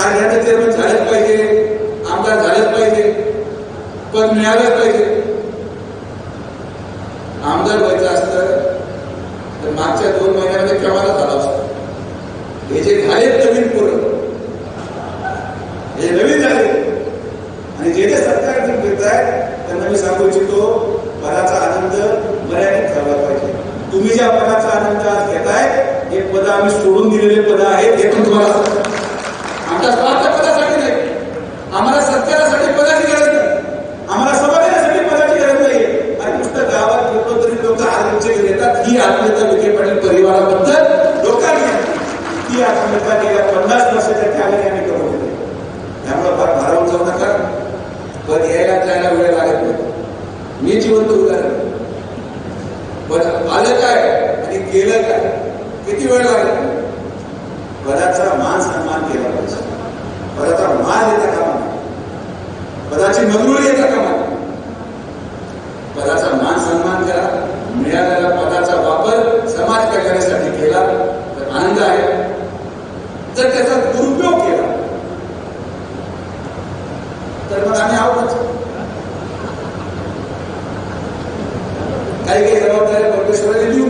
कारखान्याचे चेअरमन झालेच पाहिजे, आमदार झालेच पाहिजे, पद मिळालंच पाहिजे. आमदार व्हायचं असतं तर मागच्या 2 महिन्यामध्ये केव्हा झाला असतं. हे जे झालेत नवीन पोरं, हे नवीन झाले आणि जे सरकार घेत आहे त्यांना मी सांगू इच्छितो, पदाचा आनंद मर्यादित ठेवला पाहिजे. तुम्ही ज्या पदाचा आनंद आज घेताय हे पद आम्ही सोडून दिलेले पद आहेत, हे पण तुम्हाला आमच्या स्वार्थ पदासाठी नाही, आम्हाला सत्कारासाठी पदाची गरज नाही, आम्हाला समाधानासाठी पदाची गरज नाही. आणि नुसतं गावात येतो तरी लोक आत्महत्या घेतात. ही आत्महत्या विखे पाटील परिवाराबद्दल लोकांनी ती आत्महत्या गेल्या 50 वर्षाच्या त्यावेळी आम्ही करून दिली. त्यामुळे भारावून जाऊ नका. पद यायला जायला वेळ लागत नाही. मी जिवंत उदाहरण. पण आलं काय आणि केलं काय, किती वेळ लागला. पदाचा मान सन्मान केला पाहिजे. पदाचा मान येता कामा नये, पदाची मंजुरी येता कामा नये. पदाचा मान सन्मान करा. मिळालेला पदाचा वापर समाज कल्याणासाठी केला तर आनंद आहे. जर त्याचा दुरुपयोग केला तर मग आम्ही आहोतच. काही जबाबदाऱ्या परमेश्वराने देऊ